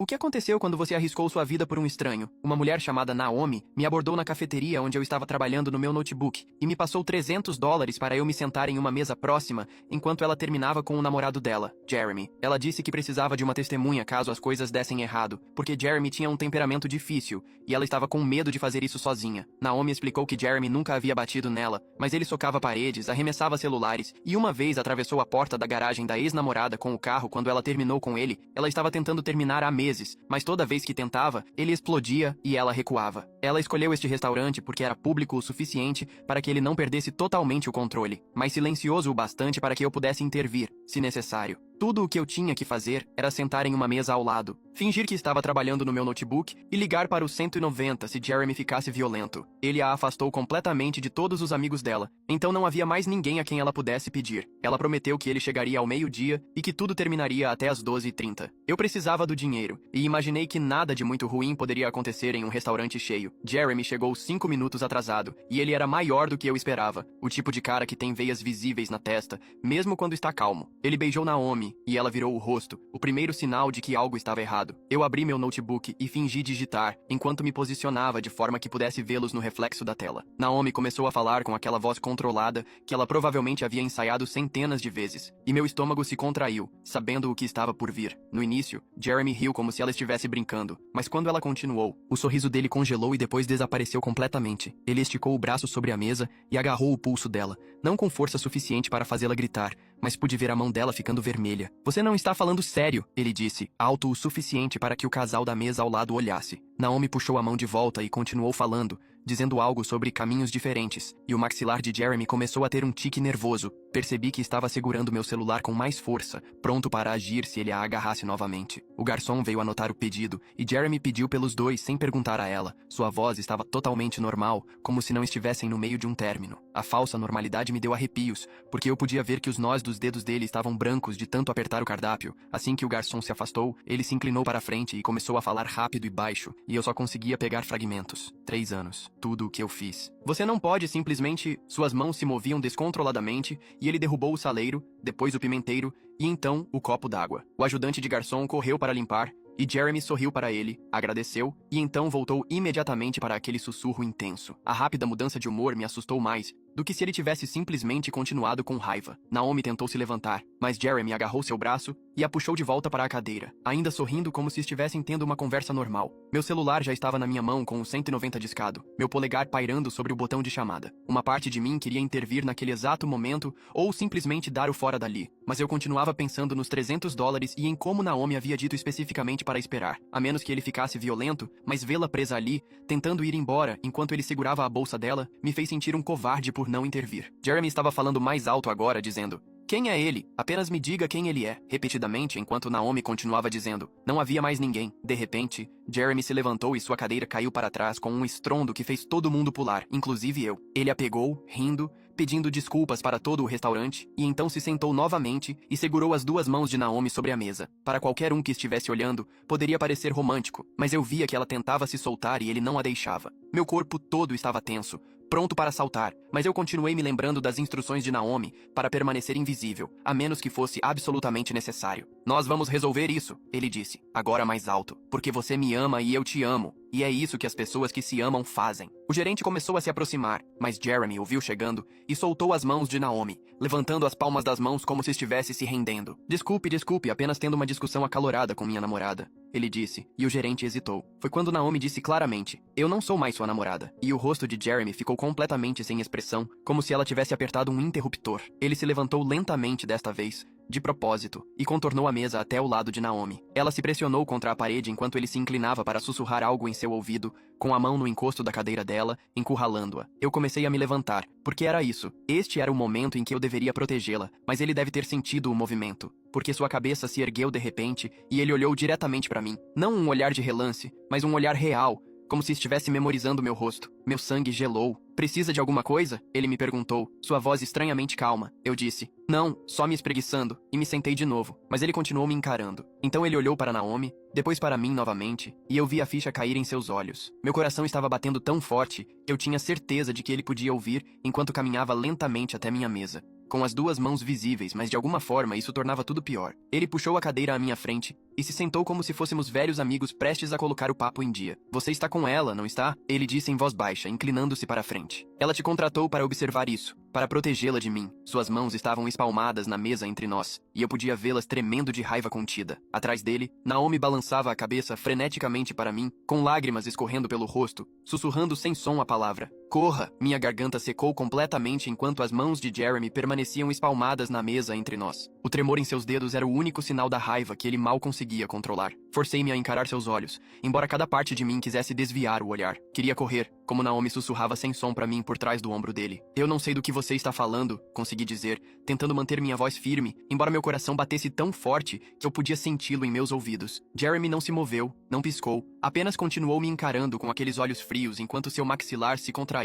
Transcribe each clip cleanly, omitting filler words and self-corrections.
O que aconteceu quando você arriscou sua vida por um estranho? Uma mulher chamada Naomi me abordou na cafeteria onde eu estava trabalhando no meu notebook e me passou $300 para eu me sentar em uma mesa próxima enquanto ela terminava com o namorado dela, Jeremy. Ela disse que precisava de uma testemunha caso as coisas dessem errado, porque Jeremy tinha um temperamento difícil e ela estava com medo de fazer isso sozinha. Naomi explicou que Jeremy nunca havia batido nela, mas ele socava paredes, arremessava celulares e uma vez atravessou a porta da garagem da ex-namorada com o carro quando ela terminou com ele. Ela estava tentando terminar há meses, mas toda vez que tentava, ele explodia e ela recuava. Ela escolheu este restaurante porque era público o suficiente para que ele não perdesse totalmente o controle, mas silencioso o bastante para que eu pudesse intervir, se necessário. Tudo o que eu tinha que fazer era sentar em uma mesa ao lado, fingir que estava trabalhando no meu notebook e ligar para o 190 se Jeremy ficasse violento. Ele a afastou completamente de todos os amigos dela, então não havia mais ninguém a quem ela pudesse pedir. Ela prometeu que ele chegaria ao meio-dia e que tudo terminaria até as 12h30. Eu precisava do dinheiro e imaginei que nada de muito ruim poderia acontecer em um restaurante cheio. Jeremy chegou 5 minutos atrasado e ele era maior do que eu esperava, o tipo de cara que tem veias visíveis na testa, mesmo quando está calmo. Ele beijou Naomi e ela virou o rosto, o primeiro sinal de que algo estava errado. Eu abri meu notebook e fingi digitar, enquanto me posicionava de forma que pudesse vê-los no reflexo da tela. Naomi começou a falar com aquela voz controlada que ela provavelmente havia ensaiado centenas de vezes, e meu estômago se contraiu, sabendo o que estava por vir. No início, Jeremy riu como se ela estivesse brincando, mas quando ela continuou, o sorriso dele congelou e depois desapareceu completamente. Ele esticou o braço sobre a mesa e agarrou o pulso dela, não com força suficiente para fazê-la gritar, mas pude ver a mão dela ficando vermelha. Você não está falando sério, ele disse, alto o suficiente para que o casal da mesa ao lado olhasse. Naomi puxou a mão de volta e continuou falando, dizendo algo sobre caminhos diferentes, e o maxilar de Jeremy começou a ter um tique nervoso. Percebi que estava segurando meu celular com mais força, pronto para agir se ele a agarrasse novamente. O garçom veio anotar o pedido, e Jeremy pediu pelos dois sem perguntar a ela. Sua voz estava totalmente normal, como se não estivessem no meio de um término. A falsa normalidade me deu arrepios, porque eu podia ver que os nós dos dedos dele estavam brancos de tanto apertar o cardápio. Assim que o garçom se afastou, ele se inclinou para a frente e começou a falar rápido e baixo, e eu só conseguia pegar fragmentos. 3 anos. Tudo o que eu fiz. Você não pode simplesmente... Suas mãos se moviam descontroladamente, e ele derrubou o saleiro, depois o pimenteiro, e então o copo d'água. O ajudante de garçom correu para limpar, e Jeremy sorriu para ele, agradeceu, e então voltou imediatamente para aquele sussurro intenso. A rápida mudança de humor me assustou mais do que se ele tivesse simplesmente continuado com raiva. Naomi tentou se levantar, mas Jeremy agarrou seu braço e a puxou de volta para a cadeira, ainda sorrindo como se estivessem tendo uma conversa normal. Meu celular já estava na minha mão com o 190 discado, meu polegar pairando sobre o botão de chamada. Uma parte de mim queria intervir naquele exato momento ou simplesmente dar o fora dali, mas eu continuava pensando nos $300 e em como Naomi havia dito especificamente para esperar, a menos que ele ficasse violento, mas vê-la presa ali, tentando ir embora enquanto ele segurava a bolsa dela, me fez sentir um covarde por não intervir. Jeremy estava falando mais alto agora, dizendo: "Quem é ele? Apenas me diga quem ele é", repetidamente, enquanto Naomi continuava dizendo. Não havia mais ninguém. De repente, Jeremy se levantou e sua cadeira caiu para trás com um estrondo que fez todo mundo pular, inclusive eu. Ele a pegou, rindo, pedindo desculpas para todo o restaurante, e então se sentou novamente e segurou as duas mãos de Naomi sobre a mesa. Para qualquer um que estivesse olhando, poderia parecer romântico, mas eu via que ela tentava se soltar e ele não a deixava. Meu corpo todo estava tenso, pronto para saltar, mas eu continuei me lembrando das instruções de Naomi para permanecer invisível, a menos que fosse absolutamente necessário. "Nós vamos resolver isso", ele disse, agora mais alto, "porque você me ama e eu te amo. E é isso que as pessoas que se amam fazem." O gerente começou a se aproximar, mas Jeremy o viu chegando e soltou as mãos de Naomi, levantando as palmas das mãos como se estivesse se rendendo. Desculpe, apenas tendo uma discussão acalorada com minha namorada", ele disse, e o gerente hesitou. Foi quando Naomi disse claramente: "Eu não sou mais sua namorada." E o rosto de Jeremy ficou completamente sem expressão, como se ela tivesse apertado um interruptor. Ele se levantou lentamente desta vez, de propósito, e contornou a mesa até o lado de Naomi. Ela se pressionou contra a parede enquanto ele se inclinava para sussurrar algo em seu ouvido, com a mão no encosto da cadeira dela, encurralando-a. Eu comecei a me levantar, porque era isso. Este era o momento em que eu deveria protegê-la, mas ele deve ter sentido o movimento, porque sua cabeça se ergueu de repente e ele olhou diretamente para mim. Não um olhar de relance, mas um olhar real, como se estivesse memorizando meu rosto. Meu sangue gelou. Precisa de alguma coisa? Ele me perguntou, sua voz estranhamente calma. Eu disse, não, só me espreguiçando, e me sentei de novo, mas ele continuou me encarando. Então ele olhou para Naomi, depois para mim novamente, e eu vi a ficha cair em seus olhos. Meu coração estava batendo tão forte que eu tinha certeza de que ele podia ouvir enquanto caminhava lentamente até minha mesa, com as duas mãos visíveis, mas de alguma forma isso tornava tudo pior. Ele puxou a cadeira à minha frente e se sentou como se fôssemos velhos amigos prestes a colocar o papo em dia. Você está com ela, não está? Ele disse em voz baixa, inclinando-se para a frente. Ela te contratou para observar isso, para protegê-la de mim. Suas mãos estavam espalmadas na mesa entre nós, e eu podia vê-las tremendo de raiva contida. Atrás dele, Naomi balançava a cabeça freneticamente para mim, com lágrimas escorrendo pelo rosto, sussurrando sem som a palavra. Corra! Minha garganta secou completamente enquanto as mãos de Jeremy permaneciam espalmadas na mesa entre nós. O tremor em seus dedos era o único sinal da raiva que ele mal conseguia controlar. Forcei-me a encarar seus olhos, embora cada parte de mim quisesse desviar o olhar. Queria correr, como Naomi sussurrava sem som para mim por trás do ombro dele. Eu não sei do que você está falando, consegui dizer, tentando manter minha voz firme, embora meu coração batesse tão forte que eu podia senti-lo em meus ouvidos. Jeremy não se moveu, não piscou, apenas continuou me encarando com aqueles olhos frios enquanto seu maxilar se contraía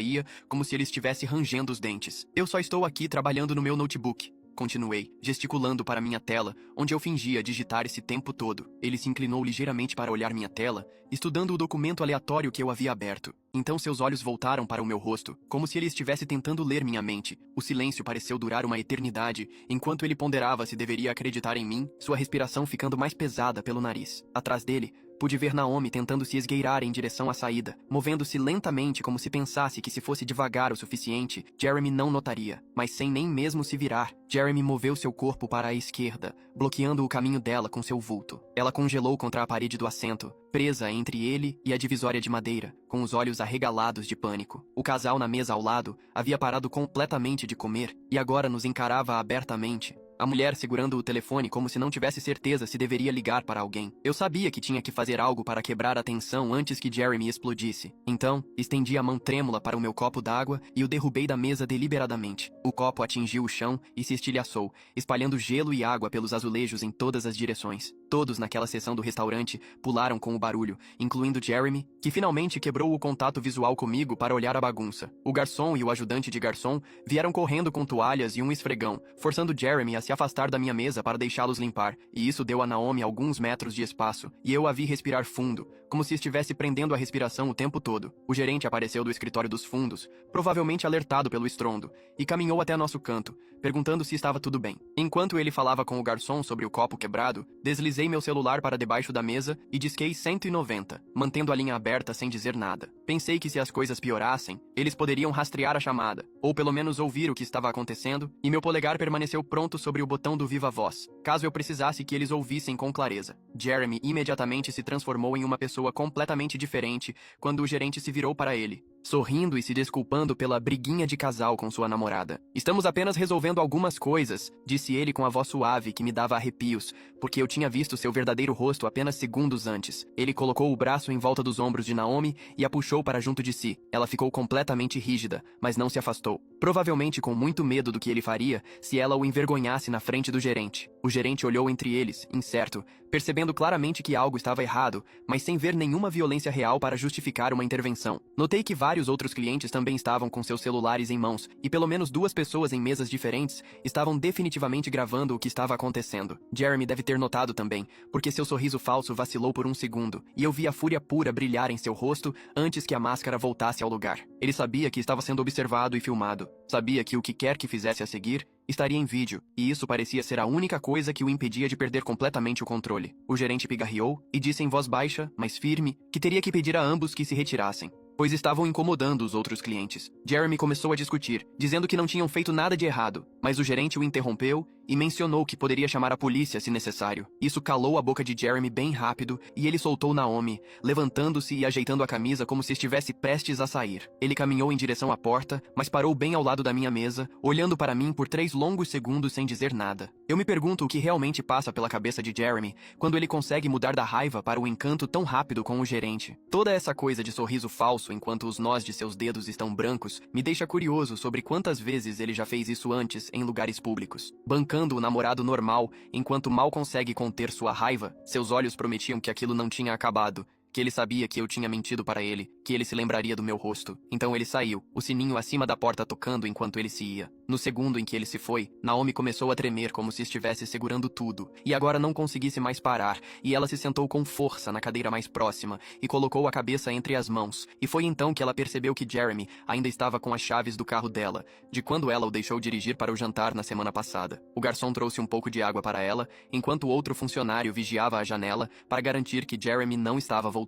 como se ele estivesse rangendo os dentes. Eu só estou aqui trabalhando no meu notebook. Continuei, gesticulando para minha tela, onde eu fingia digitar esse tempo todo. Ele se inclinou ligeiramente para olhar minha tela, estudando o documento aleatório que eu havia aberto. Então seus olhos voltaram para o meu rosto, como se ele estivesse tentando ler minha mente. O silêncio pareceu durar uma eternidade, enquanto ele ponderava se deveria acreditar em mim, sua respiração ficando mais pesada pelo nariz. Atrás dele, pude ver Naomi tentando se esgueirar em direção à saída, movendo-se lentamente como se pensasse que se fosse devagar o suficiente, Jeremy não notaria, mas sem nem mesmo se virar. Jeremy moveu seu corpo para a esquerda, bloqueando o caminho dela com seu vulto. Ela congelou contra a parede do assento, presa entre ele e a divisória de madeira, com os olhos arregalados de pânico. O casal na mesa ao lado havia parado completamente de comer e agora nos encarava abertamente. A mulher segurando o telefone como se não tivesse certeza se deveria ligar para alguém. Eu sabia que tinha que fazer algo para quebrar a tensão antes que Jeremy explodisse. Então, estendi a mão trêmula para o meu copo d'água e o derrubei da mesa deliberadamente. O copo atingiu o chão e se estilhaçou, espalhando gelo e água pelos azulejos em todas as direções. Todos naquela seção do restaurante pularam com o barulho, incluindo Jeremy, que finalmente quebrou o contato visual comigo para olhar a bagunça. O garçom e o ajudante de garçom vieram correndo com toalhas e um esfregão, forçando Jeremy a se afastar da minha mesa para deixá-los limpar, e isso deu a Naomi alguns metros de espaço, e eu a vi respirar fundo, como se estivesse prendendo a respiração o tempo todo. O gerente apareceu do escritório dos fundos, provavelmente alertado pelo estrondo, e caminhou até nosso canto, perguntando se estava tudo bem. Enquanto ele falava com o garçom sobre o copo quebrado, deslizei meu celular para debaixo da mesa e disquei 190, mantendo a linha aberta sem dizer nada. Pensei que se as coisas piorassem, eles poderiam rastrear a chamada, ou pelo menos ouvir o que estava acontecendo, e meu polegar permaneceu pronto sobre o botão do viva voz, caso eu precisasse que eles ouvissem com clareza. Jeremy imediatamente se transformou em uma pessoa completamente diferente quando o gerente se virou para ele, sorrindo e se desculpando pela briguinha de casal com sua namorada. Estamos apenas resolvendo algumas coisas, disse ele com a voz suave que me dava arrepios, porque eu tinha visto seu verdadeiro rosto apenas segundos antes. Ele colocou o braço em volta dos ombros de Naomi e a puxou para junto de si. Ela ficou completamente rígida, mas não se afastou, provavelmente com muito medo do que ele faria se ela o envergonhasse na frente do gerente. O gerente olhou entre eles, incerto, percebendo claramente que algo estava errado, mas sem ver nenhuma violência real para justificar uma intervenção. Notei que vários outros clientes também estavam com seus celulares em mãos, e pelo menos 2 pessoas em mesas diferentes estavam definitivamente gravando o que estava acontecendo. Jeremy deve ter notado também, porque seu sorriso falso vacilou por um segundo, e eu vi a fúria pura brilhar em seu rosto antes que a máscara voltasse ao lugar. Ele sabia que estava sendo observado e filmado. Sabia que o que quer que fizesse a seguir estaria em vídeo, e isso parecia ser a única coisa que o impedia de perder completamente o controle. O gerente pigarreou e disse em voz baixa, mas firme, que teria que pedir a ambos que se retirassem, pois estavam incomodando os outros clientes. Jeremy começou a discutir, dizendo que não tinham feito nada de errado, mas o gerente o interrompeu e mencionou que poderia chamar a polícia se necessário. Isso calou a boca de Jeremy bem rápido e ele soltou Naomi, levantando-se e ajeitando a camisa como se estivesse prestes a sair. Ele caminhou em direção à porta, mas parou bem ao lado da minha mesa, olhando para mim por 3 longos segundos sem dizer nada. Eu me pergunto o que realmente passa pela cabeça de Jeremy quando ele consegue mudar da raiva para o encanto tão rápido com o gerente. Toda essa coisa de sorriso falso enquanto os nós de seus dedos estão brancos me deixa curioso sobre quantas vezes ele já fez isso antes em lugares públicos. Bancando o namorado normal enquanto mal consegue conter sua raiva, seus olhos prometiam que aquilo não tinha acabado, que ele sabia que eu tinha mentido para ele, que ele se lembraria do meu rosto. Então ele saiu, o sininho acima da porta tocando enquanto ele se ia. No segundo em que ele se foi, Naomi começou a tremer como se estivesse segurando tudo, e agora não conseguisse mais parar, e ela se sentou com força na cadeira mais próxima, e colocou a cabeça entre as mãos, e foi então que ela percebeu que Jeremy ainda estava com as chaves do carro dela, de quando ela o deixou dirigir para o jantar na semana passada. O garçom trouxe um pouco de água para ela, enquanto outro funcionário vigiava a janela para garantir que Jeremy não estava voltando.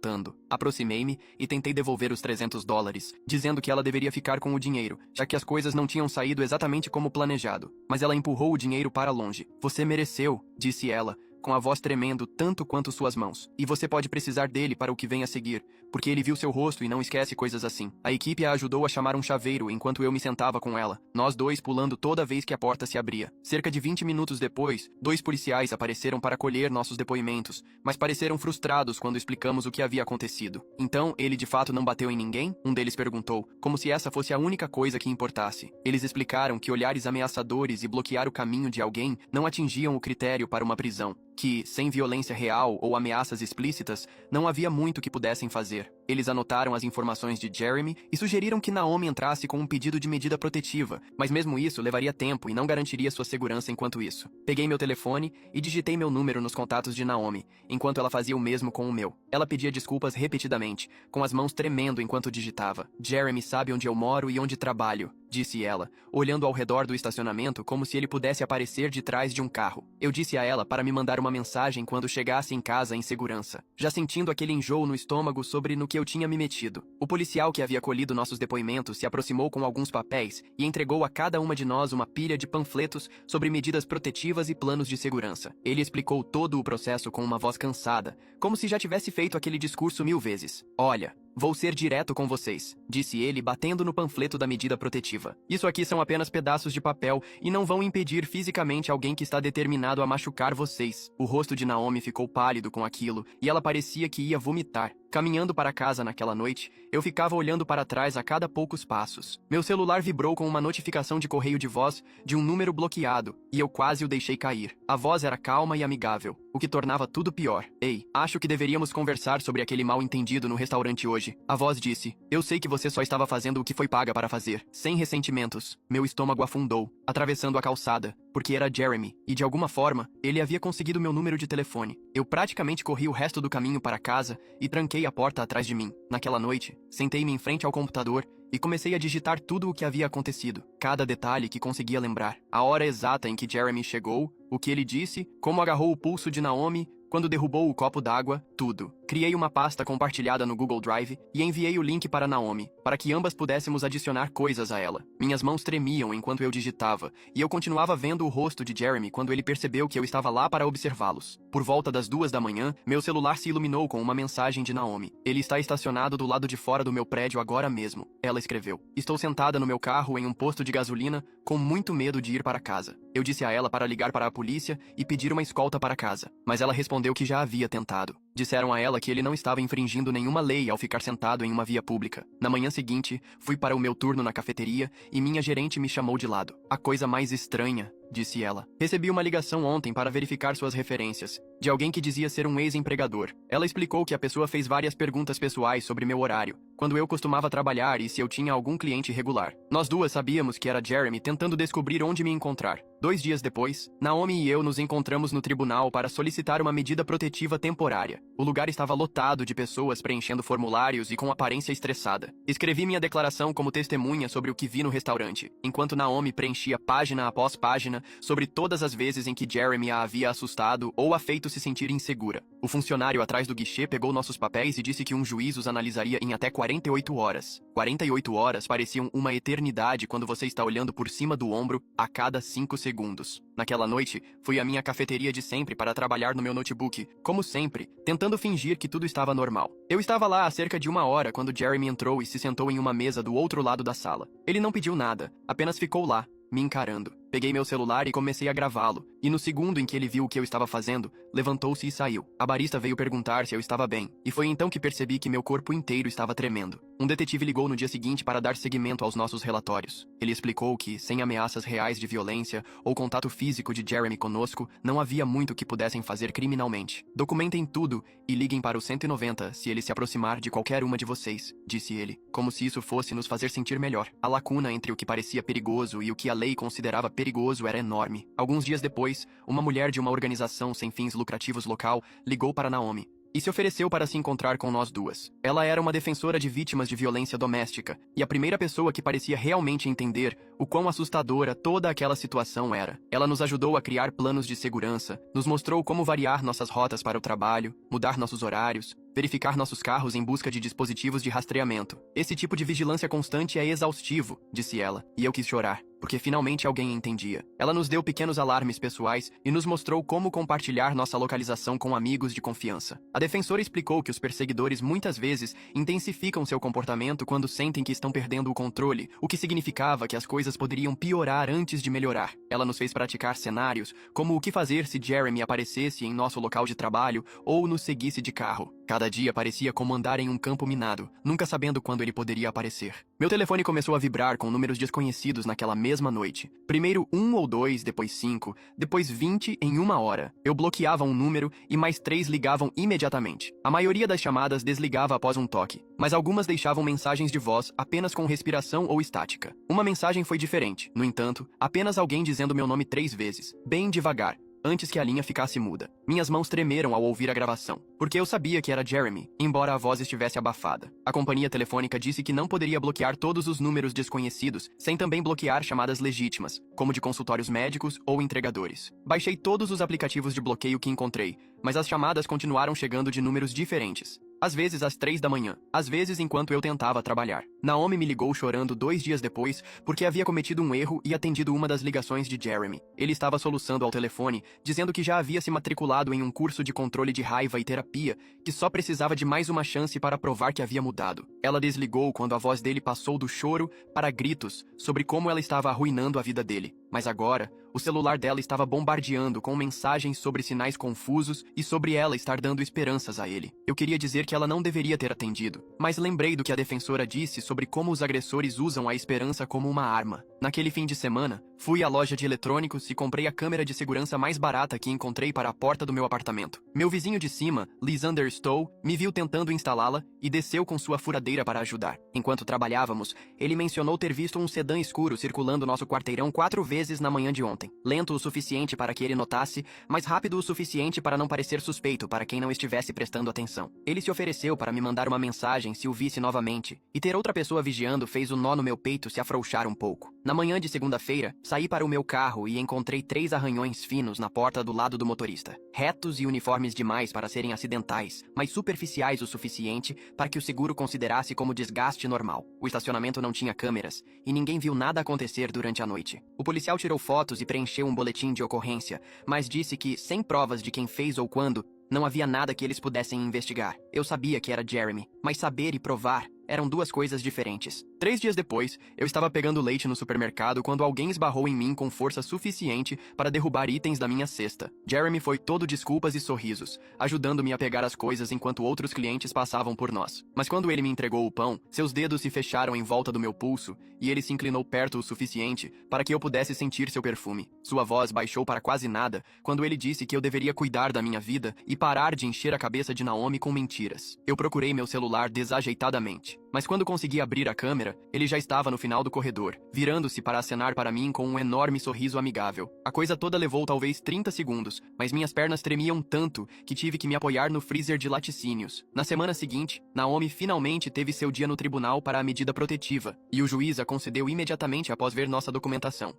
Aproximei-me e tentei devolver os $300, dizendo que ela deveria ficar com o dinheiro, já que as coisas não tinham saído exatamente como planejado. Mas ela empurrou o dinheiro para longe. Você mereceu, disse ela, com a voz tremendo tanto quanto suas mãos. E você pode precisar dele para o que vem a seguir, porque ele viu seu rosto e não esquece coisas assim. A equipe a ajudou a chamar um chaveiro enquanto eu me sentava com ela, nós dois pulando toda vez que a porta se abria. Cerca de 20 minutos depois, 2 policiais apareceram para colher nossos depoimentos, mas pareceram frustrados quando explicamos o que havia acontecido. Então, ele de fato não bateu em ninguém? Um deles perguntou, como se essa fosse a única coisa que importasse. Eles explicaram que olhares ameaçadores e bloquear o caminho de alguém não atingiam o critério para uma prisão, que, sem violência real ou ameaças explícitas, não havia muito que pudessem fazer. Eles anotaram as informações de Jeremy e sugeriram que Naomi entrasse com um pedido de medida protetiva, mas mesmo isso levaria tempo e não garantiria sua segurança enquanto isso. Peguei meu telefone e digitei meu número nos contatos de Naomi, enquanto ela fazia o mesmo com o meu. Ela pedia desculpas repetidamente, com as mãos tremendo enquanto digitava. Jeremy sabe onde eu moro e onde trabalho, disse ela, olhando ao redor do estacionamento como se ele pudesse aparecer de trás de um carro. Eu disse a ela para me mandar uma mensagem quando chegasse em casa em segurança, já sentindo aquele enjoo no estômago sobre no que eu tinha me metido. O policial que havia colhido nossos depoimentos se aproximou com alguns papéis e entregou a cada uma de nós uma pilha de panfletos sobre medidas protetivas e planos de segurança. Ele explicou todo o processo com uma voz cansada, como se já tivesse feito aquele discurso 1000 vezes. Olha, vou ser direto com vocês, disse ele, batendo no panfleto da medida protetiva. Isso aqui são apenas pedaços de papel e não vão impedir fisicamente alguém que está determinado a machucar vocês. O rosto de Naomi ficou pálido com aquilo e ela parecia que ia vomitar. Caminhando para casa naquela noite, eu ficava olhando para trás a cada poucos passos. Meu celular vibrou com uma notificação de correio de voz de um número bloqueado, e eu quase o deixei cair. A voz era calma e amigável, o que tornava tudo pior. Ei, acho que deveríamos conversar sobre aquele mal-entendido no restaurante hoje. A voz disse, eu sei que você só estava fazendo o que foi paga para fazer, sem ressentimentos. Meu estômago afundou, atravessando a calçada, porque era Jeremy, e de alguma forma, ele havia conseguido meu número de telefone. Eu praticamente corri o resto do caminho para casa e tranquei a porta atrás de mim. Naquela noite, sentei-me em frente ao computador e comecei a digitar tudo o que havia acontecido, cada detalhe que conseguia lembrar. A hora exata em que Jeremy chegou, o que ele disse, como agarrou o pulso de Naomi quando derrubou o copo d'água, tudo. Criei uma pasta compartilhada no Google Drive e enviei o link para Naomi, para que ambas pudéssemos adicionar coisas a ela. Minhas mãos tremiam enquanto eu digitava, e eu continuava vendo o rosto de Jeremy quando ele percebeu que eu estava lá para observá-los. Por volta das 2 da manhã, meu celular se iluminou com uma mensagem de Naomi. Ele está estacionado do lado de fora do meu prédio agora mesmo, ela escreveu. Estou sentada no meu carro em um posto de gasolina, com muito medo de ir para casa. Eu disse a ela para ligar para a polícia e pedir uma escolta para casa, mas ela respondeu que já havia tentado. Disseram a ela que ele não estava infringindo nenhuma lei ao ficar sentado em uma via pública. Na manhã seguinte, fui para o meu turno na cafeteria e minha gerente me chamou de lado. A coisa mais estranha, disse ela. Recebi uma ligação ontem para verificar suas referências, de alguém que dizia ser um ex-empregador. Ela explicou que a pessoa fez várias perguntas pessoais sobre meu horário, quando eu costumava trabalhar e se eu tinha algum cliente regular. Nós duas sabíamos que era Jeremy tentando descobrir onde me encontrar. 2 dias depois, Naomi e eu nos encontramos no tribunal para solicitar uma medida protetiva temporária. O lugar estava lotado de pessoas preenchendo formulários e com aparência estressada. Escrevi minha declaração como testemunha sobre o que vi no restaurante, enquanto Naomi preenchia página após página sobre todas as vezes em que Jeremy a havia assustado ou a feito se sentir insegura. O funcionário atrás do guichê pegou nossos papéis e disse que um juiz os analisaria em até 48 horas. 48 horas pareciam uma eternidade quando você está olhando por cima do ombro a cada 5 segundos. Naquela noite, fui à minha cafeteria de sempre para trabalhar no meu notebook, como sempre, tentando fingir que tudo estava normal. Eu estava lá há cerca de 1 hora quando Jeremy entrou e se sentou em uma mesa do outro lado da sala. Ele não pediu nada, apenas ficou lá, me encarando. Peguei meu celular e comecei a gravá-lo, e no segundo em que ele viu o que eu estava fazendo, levantou-se e saiu. A barista veio perguntar se eu estava bem, e foi então que percebi que meu corpo inteiro estava tremendo. Um detetive ligou no dia seguinte para dar seguimento aos nossos relatórios. Ele explicou que, sem ameaças reais de violência ou contato físico de Jeremy conosco, não havia muito que pudessem fazer criminalmente. Documentem tudo e liguem para o 190 se ele se aproximar de qualquer uma de vocês, disse ele, como se isso fosse nos fazer sentir melhor. A lacuna entre o que parecia perigoso e o que a lei considerava perigoso era enorme. Alguns dias depois, uma mulher de uma organização sem fins lucrativos local ligou para Naomi e se ofereceu para se encontrar com nós duas. Ela era uma defensora de vítimas de violência doméstica, e a primeira pessoa que parecia realmente entender o quão assustadora toda aquela situação era. Ela nos ajudou a criar planos de segurança, nos mostrou como variar nossas rotas para o trabalho, mudar nossos horários, verificar nossos carros em busca de dispositivos de rastreamento. Esse tipo de vigilância constante é exaustivo, disse ela, e eu quis chorar, porque finalmente alguém entendia. Ela nos deu pequenos alarmes pessoais e nos mostrou como compartilhar nossa localização com amigos de confiança. A defensora explicou que os perseguidores muitas vezes intensificam seu comportamento quando sentem que estão perdendo o controle, o que significava que as coisas poderiam piorar antes de melhorar. Ela nos fez praticar cenários, como o que fazer se Jeremy aparecesse em nosso local de trabalho ou nos seguisse de carro. Cada dia parecia como andar em um campo minado, nunca sabendo quando ele poderia aparecer. Meu telefone começou a vibrar com números desconhecidos naquela mesma noite. Primeiro 1 ou 2, depois 5, depois 20 em 1 hora. Eu bloqueava um número e mais 3 ligavam imediatamente. A maioria das chamadas desligava após um toque, mas algumas deixavam mensagens de voz apenas com respiração ou estática. Uma mensagem foi diferente, no entanto, apenas alguém dizendo meu nome 3 vezes, bem devagar, antes que a linha ficasse muda. Minhas mãos tremeram ao ouvir a gravação, porque eu sabia que era Jeremy, embora a voz estivesse abafada. A companhia telefônica disse que não poderia bloquear todos os números desconhecidos, sem também bloquear chamadas legítimas, como de consultórios médicos ou entregadores. Baixei todos os aplicativos de bloqueio que encontrei, mas as chamadas continuaram chegando de números diferentes. Às vezes às 3 da manhã, às vezes enquanto eu tentava trabalhar. Naomi me ligou chorando 2 dias depois porque havia cometido um erro e atendido uma das ligações de Jeremy. Ele estava soluçando ao telefone, dizendo que já havia se matriculado em um curso de controle de raiva e terapia, que só precisava de mais uma chance para provar que havia mudado. Ela desligou quando a voz dele passou do choro para gritos sobre como ela estava arruinando a vida dele. Mas agora, o celular dela estava bombardeando com mensagens sobre sinais confusos e sobre ela estar dando esperanças a ele. Eu queria dizer que ela não deveria ter atendido, mas lembrei do que a defensora disse sobre como os agressores usam a esperança como uma arma. Naquele fim de semana, fui à loja de eletrônicos e comprei a câmera de segurança mais barata que encontrei para a porta do meu apartamento. Meu vizinho de cima, Lysander Stowe, me viu tentando instalá-la e desceu com sua furadeira para ajudar. Enquanto trabalhávamos, ele mencionou ter visto um sedã escuro circulando nosso quarteirão 4 vezes na manhã de ontem. Lento o suficiente para que ele notasse, mas rápido o suficiente para não parecer suspeito para quem não estivesse prestando atenção. Ele se ofereceu para me mandar uma mensagem se o visse novamente, e ter outra pessoa vigiando fez o nó no meu peito se afrouxar um pouco. Na manhã de segunda-feira, saí para o meu carro e encontrei 3 arranhões finos na porta do lado do motorista. Retos e uniformes demais para serem acidentais, mas superficiais o suficiente para que o seguro considerasse como desgaste normal. O estacionamento não tinha câmeras, e ninguém viu nada acontecer durante a noite. O policial tirou fotos e preencheu um boletim de ocorrência, mas disse que, sem provas de quem fez ou quando, não havia nada que eles pudessem investigar. Eu sabia que era Jeremy, mas saber e provar eram 2 coisas diferentes. 3 dias depois, eu estava pegando leite no supermercado quando alguém esbarrou em mim com força suficiente para derrubar itens da minha cesta. Jeremy foi todo desculpas e sorrisos, ajudando-me a pegar as coisas enquanto outros clientes passavam por nós. Mas quando ele me entregou o pão, seus dedos se fecharam em volta do meu pulso e ele se inclinou perto o suficiente para que eu pudesse sentir seu perfume. Sua voz baixou para quase nada quando ele disse que eu deveria cuidar da minha vida e parar de encher a cabeça de Naomi com mentiras. Eu procurei meu celular desajeitadamente, mas quando consegui abrir a câmera, ele já estava no final do corredor, virando-se para acenar para mim com um enorme sorriso amigável. A coisa toda levou talvez 30 segundos, mas minhas pernas tremiam tanto que tive que me apoiar no freezer de laticínios. Na semana seguinte, Naomi finalmente teve seu dia no tribunal para a medida protetiva, e o juiz a concedeu imediatamente após ver nossa documentação.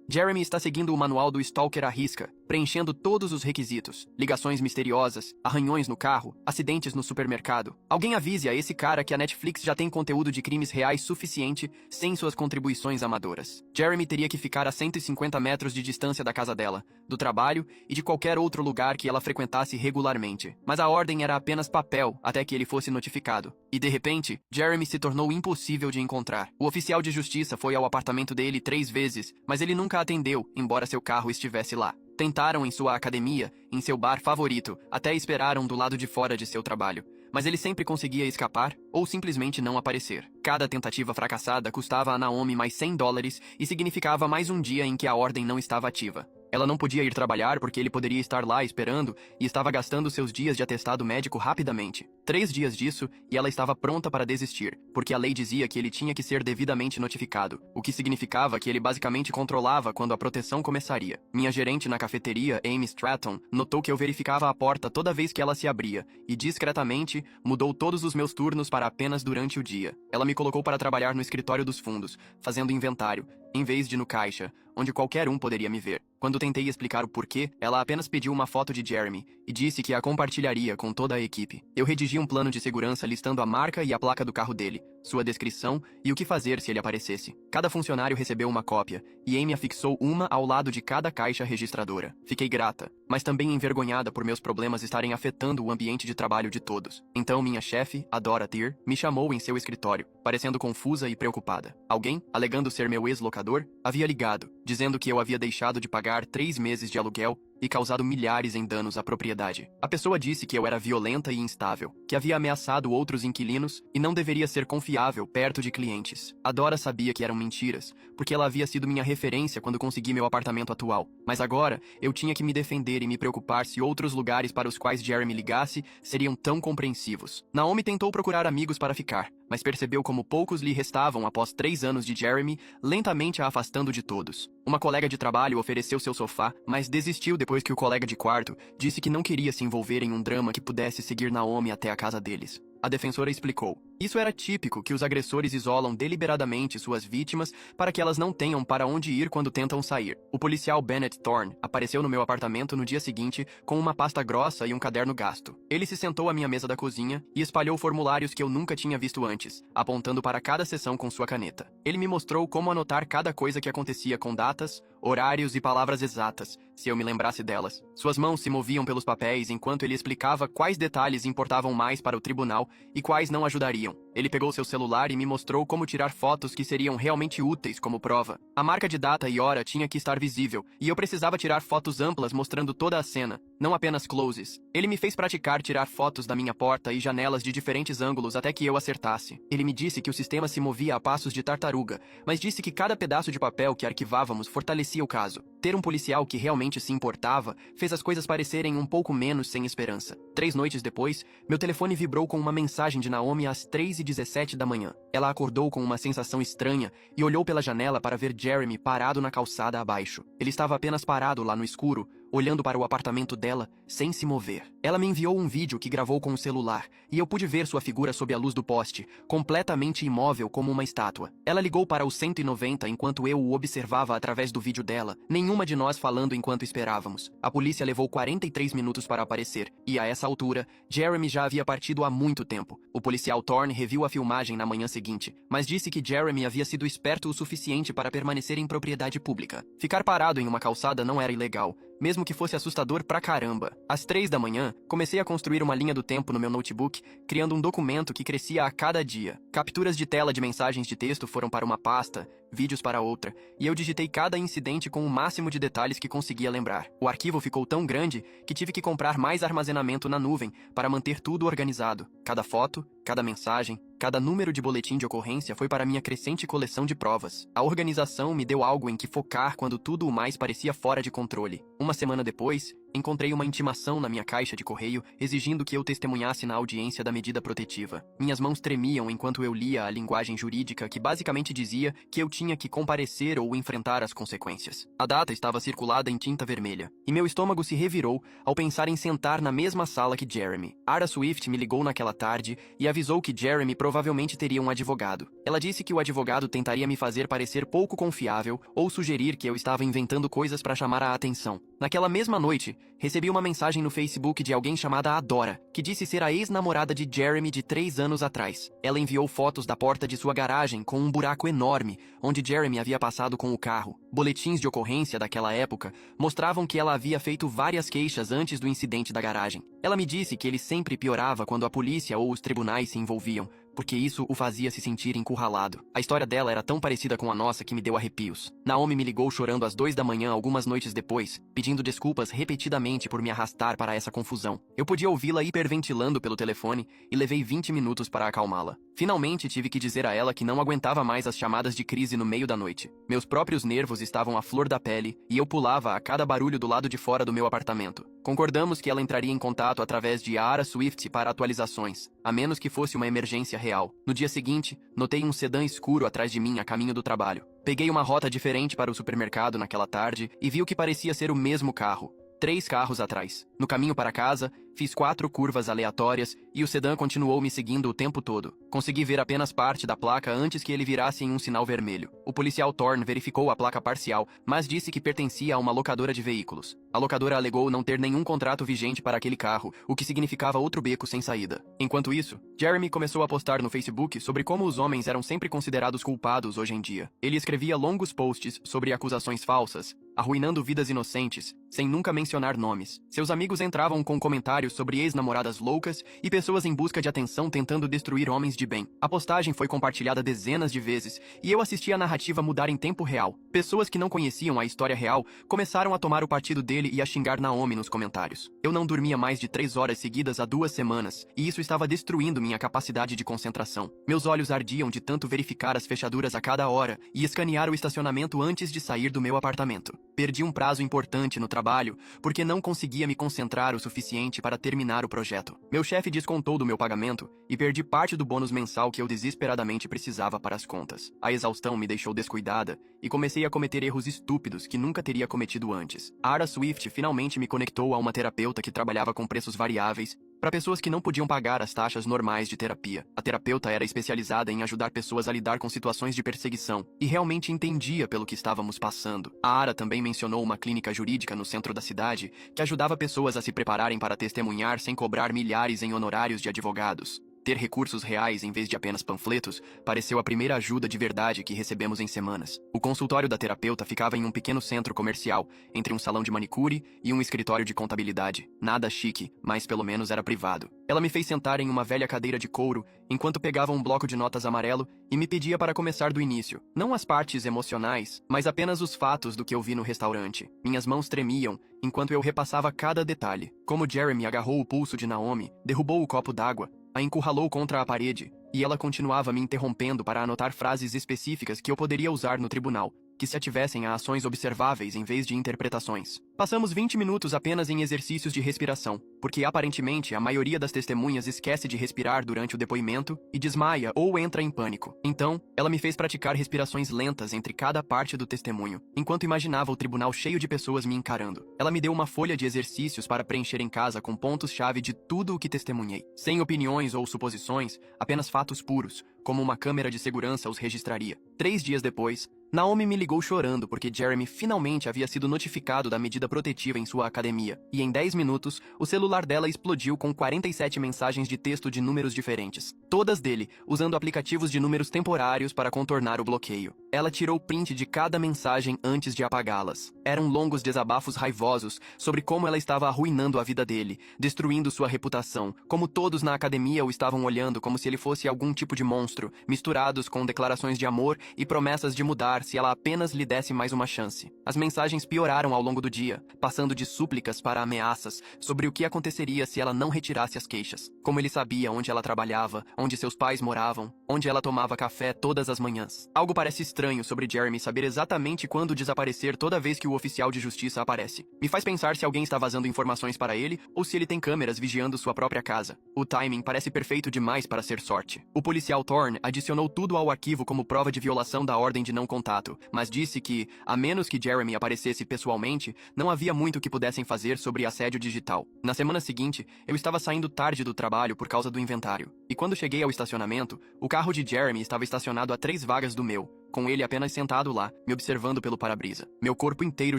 Jeremy está seguindo o manual do Stalker à risca, preenchendo todos os requisitos. Ligações misteriosas, arranhões no carro, acidentes no supermercado. Alguém avise a esse cara que a Netflix já tem conteúdo de crimes reais suficiente sem suas contribuições amadoras. Jeremy teria que ficar a 150 metros de distância da casa dela, do trabalho e de qualquer outro lugar que ela frequentasse regularmente. Mas a ordem era apenas papel até que ele fosse notificado. E de repente, Jeremy se tornou impossível de encontrar. O oficial de justiça foi ao apartamento dele 3 vezes, mas ele nunca atendeu, embora seu carro estivesse lá. Tentaram em sua academia, em seu bar favorito, até esperaram do lado de fora de seu trabalho. mas ele sempre conseguia escapar ou simplesmente não aparecer. Cada tentativa fracassada custava a Naomi mais $100 e significava mais um dia em que a ordem não estava ativa. Ela não podia ir trabalhar porque ele poderia estar lá esperando e estava gastando seus dias de atestado médico rapidamente. 3 dias disso e ela estava pronta para desistir, porque a lei dizia que ele tinha que ser devidamente notificado, o que significava que ele basicamente controlava quando a proteção começaria. Minha gerente na cafeteria, Amy Stratton, notou que eu verificava a porta toda vez que ela se abria e, discretamente, mudou todos os meus turnos para apenas durante o dia. Ela me colocou para trabalhar no escritório dos fundos, fazendo inventário, em vez de no caixa, onde qualquer um poderia me ver. Quando tentei explicar o porquê, ela apenas pediu uma foto de Jeremy e disse que a compartilharia com toda a equipe. Eu redigi um plano de segurança listando a marca e a placa do carro dele, sua descrição e o que fazer se ele aparecesse. Cada funcionário recebeu uma cópia e Amy afixou uma ao lado de cada caixa registradora. Fiquei grata, mas também envergonhada por meus problemas estarem afetando o ambiente de trabalho de todos. Então minha chefe, a Dorothy, me chamou em seu escritório, parecendo confusa e preocupada. Alguém, alegando ser meu ex-locador, havia ligado, dizendo que eu havia deixado de pagar 3 meses de aluguel e causado milhares em danos à propriedade. A pessoa disse que eu era violenta e instável, que havia ameaçado outros inquilinos e não deveria ser confiável perto de clientes. A Dora sabia que eram mentiras, porque ela havia sido minha referência quando consegui meu apartamento atual. Mas agora, eu tinha que me defender e me preocupar se outros lugares para os quais Jeremy ligasse seriam tão compreensivos. Naomi tentou procurar amigos para ficar, mas percebeu como poucos lhe restavam após 3 anos de Jeremy, lentamente a afastando de todos. Uma colega de trabalho ofereceu seu sofá, mas desistiu depois que o colega de quarto disse que não queria se envolver em um drama que pudesse seguir Naomi até a casa deles. A defensora explicou. Isso era típico que os agressores isolam deliberadamente suas vítimas para que elas não tenham para onde ir quando tentam sair. O policial Bennett Thorne apareceu no meu apartamento no dia seguinte com uma pasta grossa e um caderno gasto. Ele se sentou à minha mesa da cozinha e espalhou formulários que eu nunca tinha visto antes, apontando para cada seção com sua caneta. Ele me mostrou como anotar cada coisa que acontecia com datas, horários e palavras exatas, se eu me lembrasse delas. Suas mãos se moviam pelos papéis enquanto ele explicava quais detalhes importavam mais para o tribunal e quais não ajudariam. Ele pegou seu celular e me mostrou como tirar fotos que seriam realmente úteis como prova. A marca de data e hora tinha que estar visível, e eu precisava tirar fotos amplas mostrando toda a cena, não apenas closes. Ele me fez praticar tirar fotos da minha porta e janelas de diferentes ângulos até que eu acertasse. Ele me disse que o sistema se movia a passos de tartaruga, mas disse que cada pedaço de papel que arquivávamos fortalecia o caso. Ter um policial que realmente se importava fez as coisas parecerem um pouco menos sem esperança. 3 noites depois, meu telefone vibrou com uma mensagem de Naomi às 3h17 da manhã. Ela acordou com uma sensação estranha e olhou pela janela para ver Jeremy parado na calçada abaixo. Ele estava apenas parado lá no escuro, olhando para o apartamento dela, sem se mover. Ela me enviou um vídeo que gravou com o celular, e eu pude ver sua figura sob a luz do poste, completamente imóvel como uma estátua. Ela ligou para o 190 enquanto eu o observava através do vídeo dela, nenhuma de nós falando enquanto esperávamos. A polícia levou 43 minutos para aparecer, e a essa altura, Jeremy já havia partido há muito tempo. O policial Thorne reviu a filmagem na manhã seguinte, mas disse que Jeremy havia sido esperto o suficiente para permanecer em propriedade pública. Ficar parado em uma calçada não era ilegal, mesmo que fosse assustador pra caramba. Às 3 da manhã, comecei a construir uma linha do tempo no meu notebook, criando um documento que crescia a cada dia. Capturas de tela de mensagens de texto foram para uma pasta, vídeos para outra, e eu digitei cada incidente com o máximo de detalhes que conseguia lembrar. O arquivo ficou tão grande que tive que comprar mais armazenamento na nuvem para manter tudo organizado. Cada foto, cada mensagem, cada número de boletim de ocorrência foi para minha crescente coleção de provas. A organização me deu algo em que focar quando tudo o mais parecia fora de controle. Uma semana depois, encontrei uma intimação na minha caixa de correio exigindo que eu testemunhasse na audiência da medida protetiva. Minhas mãos tremiam enquanto eu lia a linguagem jurídica que basicamente dizia que eu tinha que comparecer ou enfrentar as consequências. A data estava circulada em tinta vermelha, e meu estômago se revirou ao pensar em sentar na mesma sala que Jeremy. Ara Swift me ligou naquela tarde e avisou que Jeremy provavelmente teria um advogado. Ela disse que o advogado tentaria me fazer parecer pouco confiável ou sugerir que eu estava inventando coisas para chamar a atenção. Naquela mesma noite, recebi uma mensagem no Facebook de alguém chamada Adora, que disse ser a ex-namorada de Jeremy de 3 anos atrás. Ela enviou fotos da porta de sua garagem com um buraco enorme, onde Jeremy havia passado com o carro. Boletins de ocorrência daquela época mostravam que ela havia feito várias queixas antes do incidente da garagem. Ela me disse que ele sempre piorava quando a polícia ou os tribunais se envolviam, porque isso o fazia se sentir encurralado. A história dela era tão parecida com a nossa que me deu arrepios. Naomi me ligou chorando às 2 da manhã algumas noites depois, pedindo desculpas repetidamente por me arrastar para essa confusão. Eu podia ouvi-la hiperventilando pelo telefone e levei 20 minutos para acalmá-la. Finalmente tive que dizer a ela que não aguentava mais as chamadas de crise no meio da noite. Meus próprios nervos estavam à flor da pele e eu pulava a cada barulho do lado de fora do meu apartamento. Concordamos que ela entraria em contato através de Ara Swift para atualizações, a menos que fosse uma emergência real. No dia seguinte, notei um sedã escuro atrás de mim a caminho do trabalho. Peguei uma rota diferente para o supermercado naquela tarde e vi o que parecia ser o mesmo carro. 3 carros atrás. No caminho para casa, fiz 4 curvas aleatórias e o sedã continuou me seguindo o tempo todo. Consegui ver apenas parte da placa antes que ele virasse em um sinal vermelho. O policial Thorne verificou a placa parcial, mas disse que pertencia a uma locadora de veículos. A locadora alegou não ter nenhum contrato vigente para aquele carro, o que significava outro beco sem saída. Enquanto isso, Jeremy começou a postar no Facebook sobre como os homens eram sempre considerados culpados hoje em dia. Ele escrevia longos posts sobre acusações falsas, arruinando vidas inocentes, sem nunca mencionar nomes. Seus amigos entravam com comentários sobre ex-namoradas loucas e pessoas em busca de atenção tentando destruir homens de bem. A postagem foi compartilhada dezenas de vezes e eu assisti a narrativa mudar em tempo real. Pessoas que não conheciam a história real começaram a tomar o partido dele e a xingar Naomi nos comentários. Eu não dormia mais de 3 horas seguidas há 2 semanas e isso estava destruindo minha capacidade de concentração. Meus olhos ardiam de tanto verificar as fechaduras a cada hora e escanear o estacionamento antes de sair do meu apartamento. Perdi um prazo importante no trabalho porque não conseguia me concentrar o suficiente para terminar o projeto. Meu chefe descontou do meu pagamento e perdi parte do bônus mensal que eu desesperadamente precisava para as contas. A exaustão me deixou descuidada e comecei a cometer erros estúpidos que nunca teria cometido antes. A Ara Swift finalmente me conectou a uma terapeuta que trabalhava com preços variáveis para pessoas que não podiam pagar as taxas normais de terapia. A terapeuta era especializada em ajudar pessoas a lidar com situações de perseguição e realmente entendia pelo que estávamos passando. A Ara também mencionou uma clínica jurídica no centro da cidade que ajudava pessoas a se prepararem para testemunhar sem cobrar milhares em honorários de advogados. Ter recursos reais em vez de apenas panfletos pareceu a primeira ajuda de verdade que recebemos em semanas. O consultório da terapeuta ficava em um pequeno centro comercial, entre um salão de manicure e um escritório de contabilidade. Nada chique, mas pelo menos era privado. Ela me fez sentar em uma velha cadeira de couro enquanto pegava um bloco de notas amarelo e me pedia para começar do início. Não as partes emocionais, mas apenas os fatos do que eu vi no restaurante. Minhas mãos tremiam enquanto eu repassava cada detalhe. Como Jeremy agarrou o pulso de Naomi, derrubou o copo d'água, a encurralou contra a parede, e ela continuava me interrompendo para anotar frases específicas que eu poderia usar no tribunal, que se ativessem a ações observáveis em vez de interpretações. Passamos 20 minutos apenas em exercícios de respiração, porque aparentemente a maioria das testemunhas esquece de respirar durante o depoimento e desmaia ou entra em pânico. Então, ela me fez praticar respirações lentas entre cada parte do testemunho, enquanto imaginava o tribunal cheio de pessoas me encarando. Ela me deu uma folha de exercícios para preencher em casa com pontos-chave de tudo o que testemunhei. Sem opiniões ou suposições, apenas fatos puros, como uma câmera de segurança os registraria. 3 dias depois, Naomi me ligou chorando porque Jeremy finalmente havia sido notificado da medida protetiva em sua academia, e em 10 minutos, o celular dela explodiu com 47 mensagens de texto de números diferentes, todas dele, usando aplicativos de números temporários para contornar o bloqueio. Ela tirou print de cada mensagem antes de apagá-las. Eram longos desabafos raivosos sobre como ela estava arruinando a vida dele, destruindo sua reputação, como todos na academia o estavam olhando como se ele fosse algum tipo de monstro, misturados com declarações de amor e promessas de mudar se ela apenas lhe desse mais uma chance. As mensagens pioraram ao longo do dia, passando de súplicas para ameaças sobre o que aconteceria se ela não retirasse as queixas. Como ele sabia onde ela trabalhava, onde seus pais moravam, onde ela tomava café todas as manhãs. Algo parece estranho sobre Jeremy saber exatamente quando desaparecer toda vez que o oficial de justiça aparece. Me faz pensar se alguém está vazando informações para ele ou se ele tem câmeras vigiando sua própria casa. O timing parece perfeito demais para ser sorte. O policial Thorne adicionou tudo ao arquivo como prova de violação da ordem de não contato, mas disse que, a menos que Jeremy aparecesse pessoalmente, não havia muito que pudessem fazer sobre assédio digital. Na semana seguinte, eu estava saindo tarde do trabalho por causa do inventário, e quando cheguei ao estacionamento, o carro de Jeremy estava estacionado a 3 vagas do meu, com ele apenas sentado lá, me observando pelo para-brisa. Meu corpo inteiro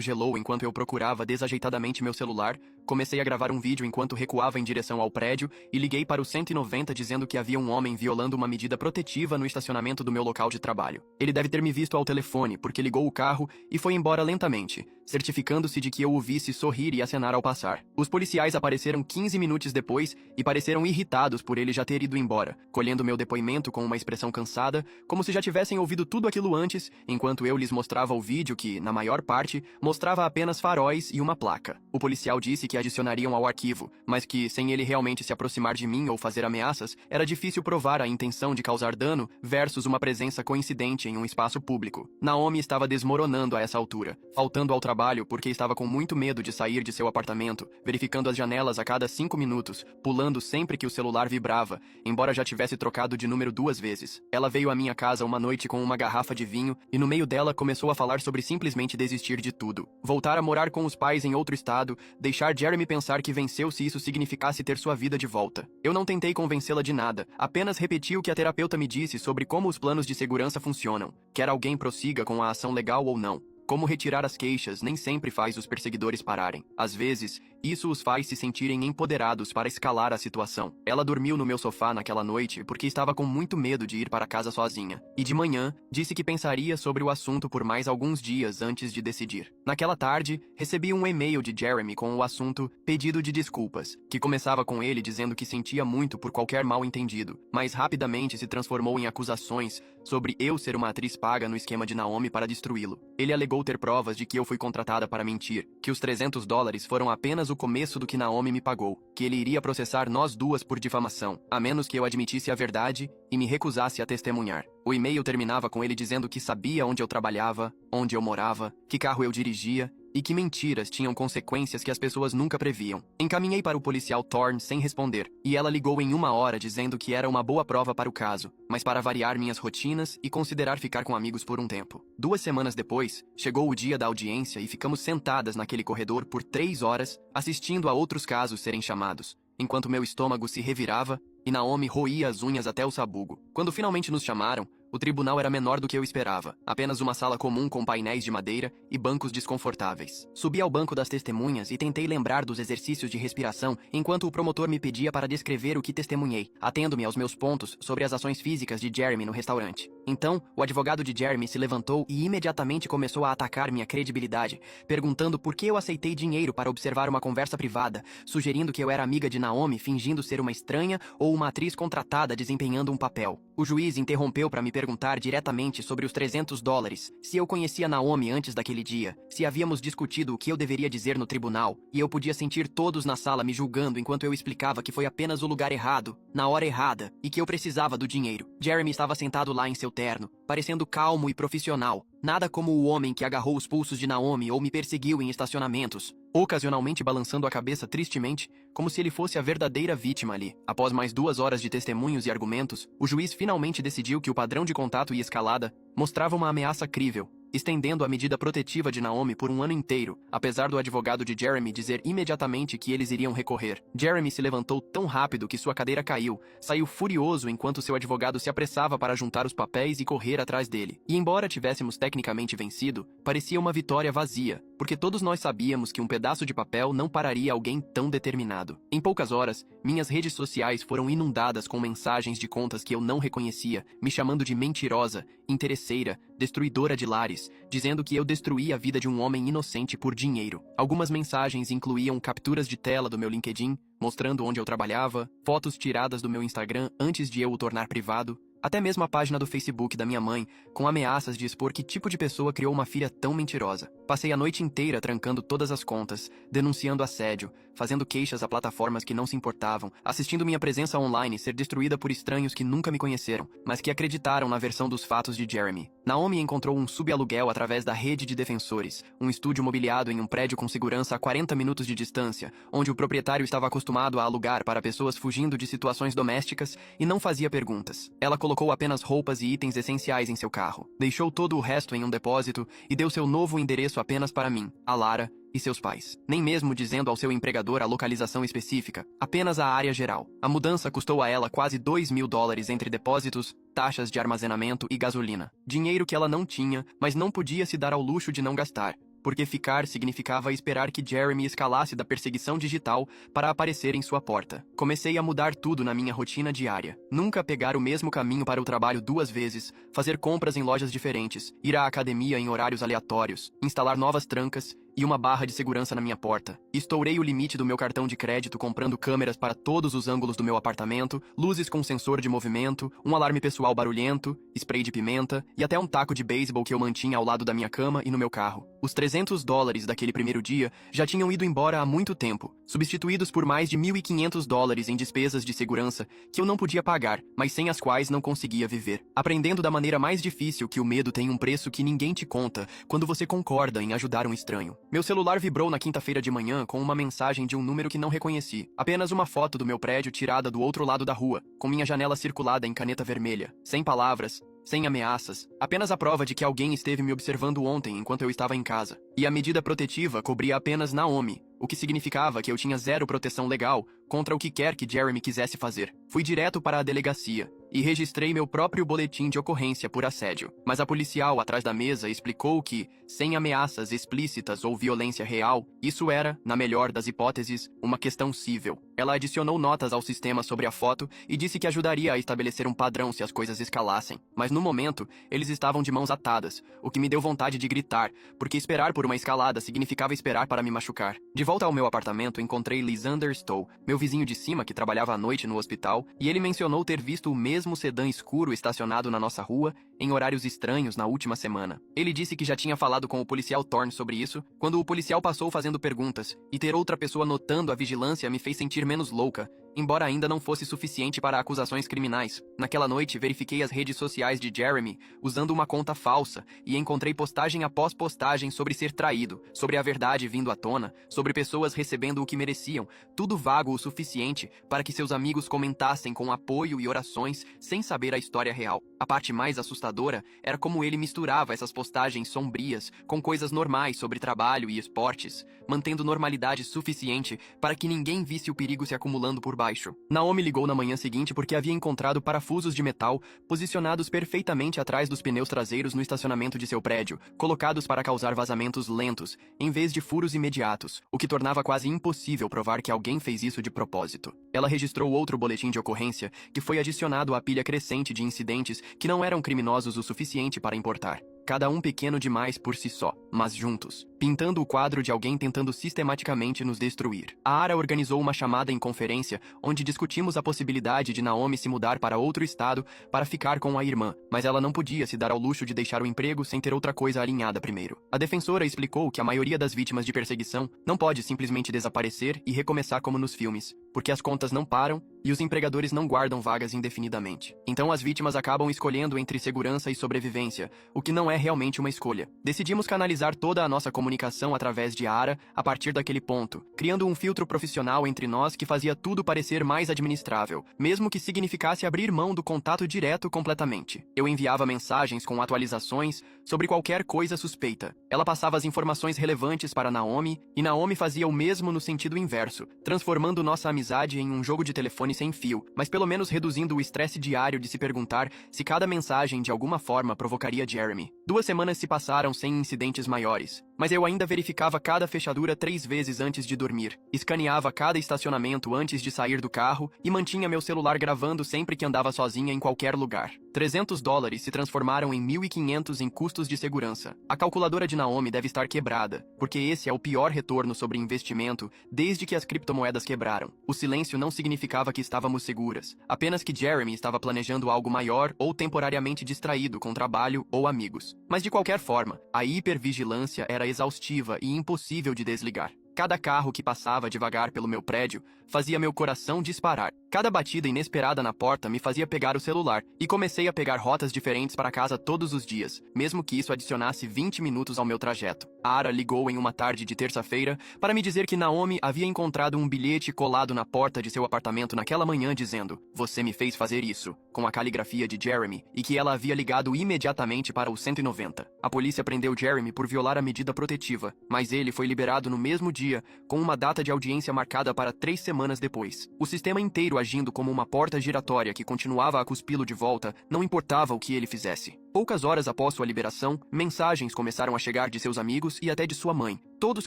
gelou enquanto eu procurava desajeitadamente meu celular, Comecei a gravar um vídeo enquanto recuava em direção ao prédio e liguei para o 190 dizendo que havia um homem violando uma medida protetiva no estacionamento do meu local de trabalho. Ele deve ter me visto ao telefone porque ligou o carro e foi embora lentamente, certificando-se de que eu o visse sorrir e acenar ao passar. Os policiais apareceram 15 minutos depois e pareceram irritados por ele já ter ido embora, colhendo meu depoimento com uma expressão cansada, como se já tivessem ouvido tudo aquilo antes, enquanto eu lhes mostrava o vídeo que, na maior parte, mostrava apenas faróis e uma placa. O policial disse que adicionariam ao arquivo, mas que, sem ele realmente se aproximar de mim ou fazer ameaças, era difícil provar a intenção de causar dano versus uma presença coincidente em um espaço público. Naomi estava desmoronando a essa altura, faltando ao trabalho porque estava com muito medo de sair de seu apartamento, verificando as janelas a cada 5 minutos, pulando sempre que o celular vibrava, embora já tivesse trocado de número 2 vezes. Ela veio à minha casa uma noite com uma garrafa de vinho e no meio dela começou a falar sobre simplesmente desistir de tudo. Voltar a morar com os pais em outro estado, deixar Jeremy pensar que venceu se isso significasse ter sua vida de volta. Eu não tentei convencê-la de nada, apenas repeti o que a terapeuta me disse sobre como os planos de segurança funcionam, quer alguém prossiga com a ação legal ou não. Como retirar as queixas nem sempre faz os perseguidores pararem. Às vezes, isso os faz se sentirem empoderados para escalar a situação. Ela dormiu no meu sofá naquela noite porque estava com muito medo de ir para casa sozinha. E de manhã, disse que pensaria sobre o assunto por mais alguns dias antes de decidir. Naquela tarde, recebi um e-mail de Jeremy com o assunto pedido de desculpas, que começava com ele dizendo que sentia muito por qualquer mal-entendido, mas rapidamente se transformou em acusações sobre eu ser uma atriz paga no esquema de Naomi para destruí-lo. Ele alegou ter provas de que eu fui contratada para mentir, que os $300 foram apenas o começo do que Naomi me pagou, que ele iria processar nós duas por difamação, a menos que eu admitisse a verdade e me recusasse a testemunhar. O e-mail terminava com ele dizendo que sabia onde eu trabalhava, onde eu morava, que carro eu dirigia e que mentiras tinham consequências que as pessoas nunca previam. Encaminhei para o policial Thorne sem responder, e ela ligou em 1 hora dizendo que era uma boa prova para o caso, mas para variar minhas rotinas e considerar ficar com amigos por um tempo. 2 semanas depois, chegou o dia da audiência e ficamos sentadas naquele corredor por 3 horas, assistindo a outros casos serem chamados, enquanto meu estômago se revirava e Naomi roía as unhas até o sabugo. Quando finalmente nos chamaram, o tribunal era menor do que eu esperava, apenas uma sala comum com painéis de madeira e bancos desconfortáveis. Subi ao banco das testemunhas e tentei lembrar dos exercícios de respiração enquanto o promotor me pedia para descrever o que testemunhei, atendo-me aos meus pontos sobre as ações físicas de Jeremy no restaurante. Então, o advogado de Jeremy se levantou e imediatamente começou a atacar minha credibilidade, perguntando por que eu aceitei dinheiro para observar uma conversa privada, sugerindo que eu era amiga de Naomi fingindo ser uma estranha ou uma atriz contratada desempenhando um papel. O juiz interrompeu para me perguntar diretamente sobre os $300, se eu conhecia Naomi antes daquele dia, se havíamos discutido o que eu deveria dizer no tribunal, e eu podia sentir todos na sala me julgando enquanto eu explicava que foi apenas o lugar errado, na hora errada, e que eu precisava do dinheiro. Jeremy estava sentado lá em seu terno, parecendo calmo e profissional, nada como o homem que agarrou os pulsos de Naomi ou me perseguiu em estacionamentos, ocasionalmente balançando a cabeça tristemente, como se ele fosse a verdadeira vítima ali. Após mais 2 horas de testemunhos e argumentos, o juiz finalmente decidiu que o padrão de contato e escalada mostrava uma ameaça crível, estendendo a medida protetiva de Naomi por 1 ano inteiro, apesar do advogado de Jeremy dizer imediatamente que eles iriam recorrer. Jeremy se levantou tão rápido que sua cadeira caiu, saiu furioso enquanto seu advogado se apressava para juntar os papéis e correr atrás dele. E embora tivéssemos tecnicamente vencido, parecia uma vitória vazia, porque todos nós sabíamos que um pedaço de papel não pararia alguém tão determinado. Em poucas horas, minhas redes sociais foram inundadas com mensagens de contas que eu não reconhecia, me chamando de mentirosa, interesseira, destruidora de lares, dizendo que eu destruí a vida de um homem inocente por dinheiro. Algumas mensagens incluíam capturas de tela do meu LinkedIn, mostrando onde eu trabalhava, fotos tiradas do meu Instagram antes de eu o tornar privado, até mesmo a página do Facebook da minha mãe, com ameaças de expor que tipo de pessoa criou uma filha tão mentirosa. Passei a noite inteira trancando todas as contas, denunciando assédio, fazendo queixas a plataformas que não se importavam, assistindo minha presença online ser destruída por estranhos que nunca me conheceram, mas que acreditaram na versão dos fatos de Jeremy. Naomi encontrou um subaluguel através da rede de defensores, um estúdio mobiliado em um prédio com segurança a 40 minutos de distância, onde o proprietário estava acostumado a alugar para pessoas fugindo de situações domésticas e não fazia perguntas. Ela colocou apenas roupas e itens essenciais em seu carro, deixou todo o resto em um depósito e deu seu novo endereço apenas para mim, a Lara, e seus pais. Nem mesmo dizendo ao seu empregador a localização específica, apenas a área geral. A mudança custou a ela quase $2.000 entre depósitos, taxas de armazenamento e gasolina. Dinheiro que ela não tinha, mas não podia se dar ao luxo de não gastar, porque ficar significava esperar que Jeremy escalasse da perseguição digital para aparecer em sua porta. Comecei a mudar tudo na minha rotina diária. Nunca pegar o mesmo caminho para o trabalho 2 vezes, fazer compras em lojas diferentes, ir à academia em horários aleatórios, instalar novas trancas e uma barra de segurança na minha porta. Estourei o limite do meu cartão de crédito comprando câmeras para todos os ângulos do meu apartamento, luzes com sensor de movimento, um alarme pessoal barulhento, spray de pimenta e até um taco de beisebol que eu mantinha ao lado da minha cama e no meu carro. Os $300 daquele primeiro dia já tinham ido embora há muito tempo, substituídos por mais de $1.500 em despesas de segurança que eu não podia pagar, mas sem as quais não conseguia viver. Aprendendo da maneira mais difícil que o medo tem um preço que ninguém te conta quando você concorda em ajudar um estranho. Meu celular vibrou na quinta-feira de manhã com uma mensagem de um número que não reconheci. Apenas uma foto do meu prédio tirada do outro lado da rua, com minha janela circulada em caneta vermelha. Sem palavras, sem ameaças, apenas a prova de que alguém esteve me observando ontem enquanto eu estava em casa. E a medida protetiva cobria apenas Naomi, o que significava que eu tinha zero proteção legal contra o que quer que Jeremy quisesse fazer. Fui direto para a delegacia e registrei meu próprio boletim de ocorrência por assédio. Mas a policial atrás da mesa explicou que, sem ameaças explícitas ou violência real, isso era, na melhor das hipóteses, uma questão cível. Ela adicionou notas ao sistema sobre a foto e disse que ajudaria a estabelecer um padrão se as coisas escalassem. Mas no momento, eles estavam de mãos atadas, o que me deu vontade de gritar, porque esperar por uma escalada significava esperar para me machucar. De volta ao meu apartamento, encontrei Lysander Stowe, meu vizinho de cima que trabalhava à noite no hospital, e ele mencionou ter visto o mesmo sedã escuro estacionado na nossa rua em horários estranhos na última semana. Ele disse que já tinha falado com o policial Thorne sobre isso, quando o policial passou fazendo perguntas, e ter outra pessoa notando a vigilância me fez sentir menos louca, embora ainda não fosse suficiente para acusações criminais. Naquela noite, verifiquei as redes sociais de Jeremy usando uma conta falsa e encontrei postagem após postagem sobre ser traído, sobre a verdade vindo à tona, sobre pessoas recebendo o que mereciam, tudo vago o suficiente para que seus amigos comentassem com apoio e orações sem saber a história real. A parte mais assustadora era como ele misturava essas postagens sombrias com coisas normais sobre trabalho e esportes, mantendo normalidade suficiente para que ninguém visse o perigo se acumulando por baixo. Naomi ligou na manhã seguinte porque havia encontrado parafusos de metal posicionados perfeitamente atrás dos pneus traseiros no estacionamento de seu prédio, colocados para causar vazamentos lentos, em vez de furos imediatos, o que tornava quase impossível provar que alguém fez isso de propósito. Ela registrou outro boletim de ocorrência, que foi adicionado à pilha crescente de incidentes que não eram criminosos o suficiente para importar. Cada um pequeno demais por si só, mas juntos, pintando o quadro de alguém tentando sistematicamente nos destruir. A Ara organizou uma chamada em conferência, onde discutimos a possibilidade de Naomi se mudar para outro estado para ficar com a irmã, mas ela não podia se dar ao luxo de deixar o emprego sem ter outra coisa alinhada primeiro. A defensora explicou que a maioria das vítimas de perseguição não pode simplesmente desaparecer e recomeçar como nos filmes, porque as contas não param e os empregadores não guardam vagas indefinidamente. Então as vítimas acabam escolhendo entre segurança e sobrevivência, o que não é realmente uma escolha. Decidimos canalizar toda a nossa comunicação através de Ara a partir daquele ponto, criando um filtro profissional entre nós que fazia tudo parecer mais administrável, mesmo que significasse abrir mão do contato direto completamente. Eu enviava mensagens com atualizações sobre qualquer coisa suspeita. Ela passava as informações relevantes para Naomi, e Naomi fazia o mesmo no sentido inverso, transformando nossa amizade em um jogo de telefone sem fio, mas pelo menos reduzindo o estresse diário de se perguntar se cada mensagem de alguma forma provocaria Jeremy. 2 semanas se passaram sem incidentes maiores, mas eu ainda verificava cada fechadura 3 vezes antes de dormir, escaneava cada estacionamento antes de sair do carro e mantinha meu celular gravando sempre que andava sozinha em qualquer lugar. $300 se transformaram em 1.500 em custos de segurança. A calculadora de Naomi deve estar quebrada, porque esse é o pior retorno sobre investimento desde que as criptomoedas quebraram. O silêncio não significava que estávamos seguras, apenas que Jeremy estava planejando algo maior ou temporariamente distraído com trabalho ou amigos. Mas de qualquer forma, a hipervigilância era exaustiva e impossível de desligar. Cada carro que passava devagar pelo meu prédio fazia meu coração disparar. Cada batida inesperada na porta me fazia pegar o celular, e comecei a pegar rotas diferentes para casa todos os dias, mesmo que isso adicionasse 20 minutos ao meu trajeto. A Ara ligou em uma tarde de terça-feira para me dizer que Naomi havia encontrado um bilhete colado na porta de seu apartamento naquela manhã dizendo: "Você me fez fazer isso", com a caligrafia de Jeremy, e que ela havia ligado imediatamente para o 190. A polícia prendeu Jeremy por violar a medida protetiva, mas ele foi liberado no mesmo dia, com uma data de audiência marcada para 3 semanas depois. O sistema inteiro agindo como uma porta giratória que continuava a cuspi-lo de volta, não importava o que ele fizesse. Poucas horas após sua liberação, mensagens começaram a chegar de seus amigos e até de sua mãe, todos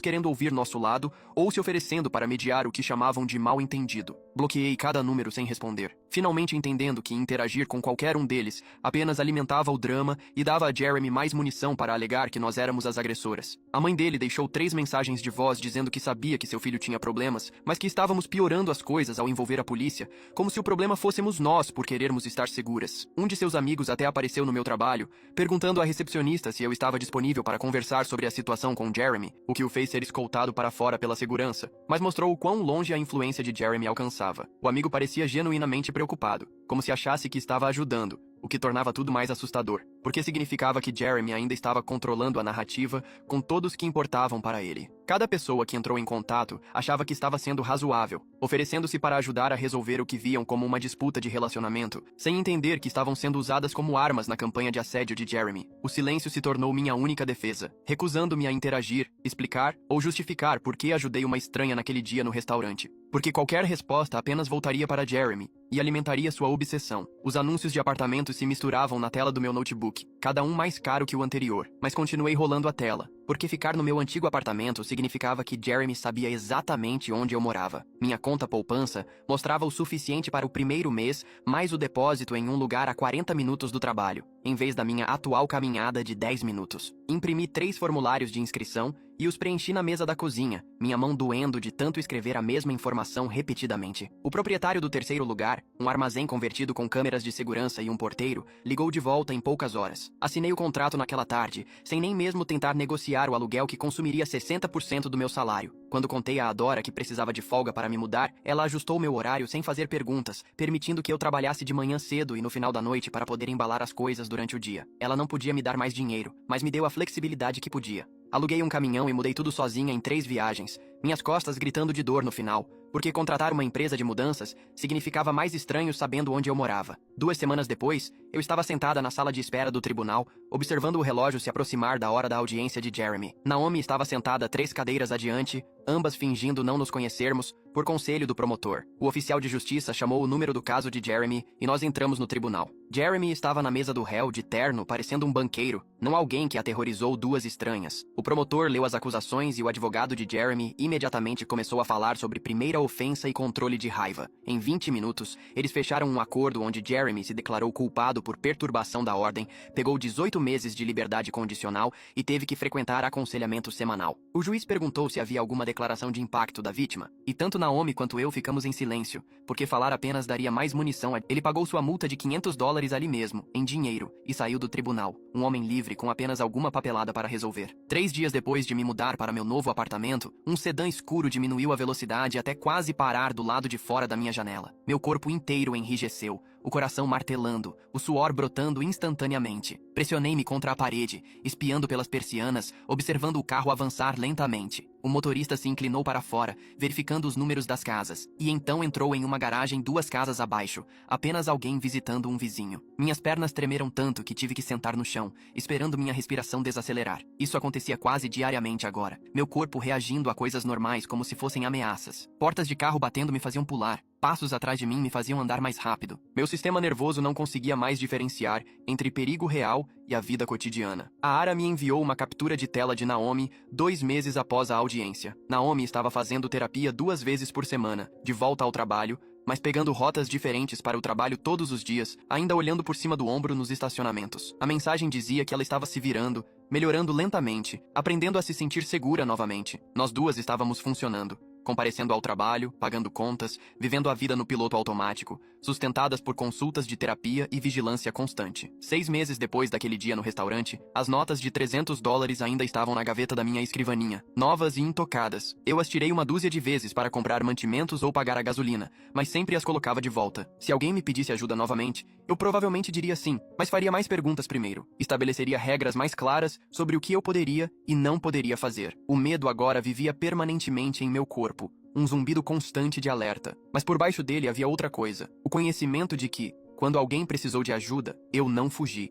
querendo ouvir nosso lado ou se oferecendo para mediar o que chamavam de mal-entendido. Bloqueei cada número sem responder, finalmente entendendo que interagir com qualquer um deles apenas alimentava o drama e dava a Jeremy mais munição para alegar que nós éramos as agressoras. A mãe dele deixou 3 mensagens de voz dizendo que sabia que seu filho tinha problemas, mas que estávamos piorando as coisas ao envolver a polícia, como se o problema fôssemos nós por querermos estar seguras. Um de seus amigos até apareceu no meu trabalho, perguntando à recepcionista se eu estava disponível para conversar sobre a situação com Jeremy, o que o fez ser escoltado para fora pela segurança, mas mostrou o quão longe a influência de Jeremy alcançava. O amigo parecia genuinamente preocupado, como se achasse que estava ajudando, o que tornava tudo mais assustador, porque significava que Jeremy ainda estava controlando a narrativa com todos que importavam para ele. Cada pessoa que entrou em contato achava que estava sendo razoável, oferecendo-se para ajudar a resolver o que viam como uma disputa de relacionamento, sem entender que estavam sendo usadas como armas na campanha de assédio de Jeremy. O silêncio se tornou minha única defesa, recusando-me a interagir, explicar ou justificar por que ajudei uma estranha naquele dia no restaurante. Porque qualquer resposta apenas voltaria para Jeremy e alimentaria sua obsessão. Os anúncios de apartamentos se misturavam na tela do meu notebook, cada um mais caro que o anterior, mas continuei rolando a tela, porque ficar no meu antigo apartamento significava que Jeremy sabia exatamente onde eu morava. Minha conta poupança mostrava o suficiente para o primeiro mês, mais o depósito em um lugar a 40 minutos do trabalho, em vez da minha atual caminhada de 10 minutos. Imprimi 3 formulários de inscrição e os preenchi na mesa da cozinha, minha mão doendo de tanto escrever a mesma informação repetidamente. O proprietário do terceiro lugar, um armazém convertido com câmeras de segurança e um porteiro, ligou de volta em poucas horas. Assinei o contrato naquela tarde, sem nem mesmo tentar negociar o aluguel que consumiria 60% do meu salário. Quando contei a Adora que precisava de folga para me mudar, ela ajustou meu horário sem fazer perguntas, permitindo que eu trabalhasse de manhã cedo e no final da noite para poder embalar as coisas durante o dia. Ela não podia me dar mais dinheiro, mas me deu a flexibilidade que podia. Aluguei um caminhão e mudei tudo sozinha em 3 viagens, minhas costas gritando de dor no final, porque contratar uma empresa de mudanças significava mais estranho sabendo onde eu morava. 2 semanas depois, eu estava sentada na sala de espera do tribunal, observando o relógio se aproximar da hora da audiência de Jeremy. Naomi estava sentada 3 cadeiras adiante, ambas fingindo não nos conhecermos, por conselho do promotor. O oficial de justiça chamou o número do caso de Jeremy e nós entramos no tribunal. Jeremy estava na mesa do réu de terno, parecendo um banqueiro, não alguém que aterrorizou 2 estranhas. O promotor leu as acusações e o advogado de Jeremy imediatamente começou a falar sobre primeira ofensa e controle de raiva. Em 20 minutos, eles fecharam um acordo onde Jeremy se declarou culpado por perturbação da ordem, pegou 18 meses de liberdade condicional e teve que frequentar aconselhamento semanal. O juiz perguntou se havia alguma declaração de impacto da vítima, e tanto Naomi quanto eu ficamos em silêncio, porque falar apenas daria mais munição. Ele pagou sua multa de $500 ali mesmo, em dinheiro, e saiu do tribunal, um homem livre com apenas alguma papelada para resolver. 3 dias depois de me mudar para meu novo apartamento, um sedã escuro diminuiu a velocidade até quase parar do lado de fora da minha janela. Meu corpo inteiro enrijeceu, o coração martelando, o suor brotando instantaneamente. Pressionei-me contra a parede, espiando pelas persianas, observando o carro avançar lentamente. O motorista se inclinou para fora, verificando os números das casas, e então entrou em uma garagem 2 casas abaixo, apenas alguém visitando um vizinho. Minhas pernas tremeram tanto que tive que sentar no chão, esperando minha respiração desacelerar. Isso acontecia quase diariamente agora, meu corpo reagindo a coisas normais como se fossem ameaças. Portas de carro batendo me faziam pular. Passos atrás de mim me faziam andar mais rápido. Meu sistema nervoso não conseguia mais diferenciar entre perigo real e a vida cotidiana. A Ara me enviou uma captura de tela de Naomi 2 meses após a audiência. Naomi estava fazendo terapia 2 vezes por semana, de volta ao trabalho, mas pegando rotas diferentes para o trabalho todos os dias, ainda olhando por cima do ombro nos estacionamentos. A mensagem dizia que ela estava se virando, melhorando lentamente, aprendendo a se sentir segura novamente. Nós 2 estávamos funcionando. Comparecendo ao trabalho, pagando contas, vivendo a vida no piloto automático, sustentadas por consultas de terapia e vigilância constante. 6 meses depois daquele dia no restaurante, as notas de $300 ainda estavam na gaveta da minha escrivaninha, novas e intocadas. Eu as tirei uma dúzia de vezes para comprar mantimentos ou pagar a gasolina, mas sempre as colocava de volta. Se alguém me pedisse ajuda novamente, eu provavelmente diria sim, mas faria mais perguntas primeiro. Estabeleceria regras mais claras sobre o que eu poderia e não poderia fazer. O medo agora vivia permanentemente em meu corpo. Um zumbido constante de alerta. Mas por baixo dele havia outra coisa. O conhecimento de que, quando alguém precisou de ajuda, eu não fugi.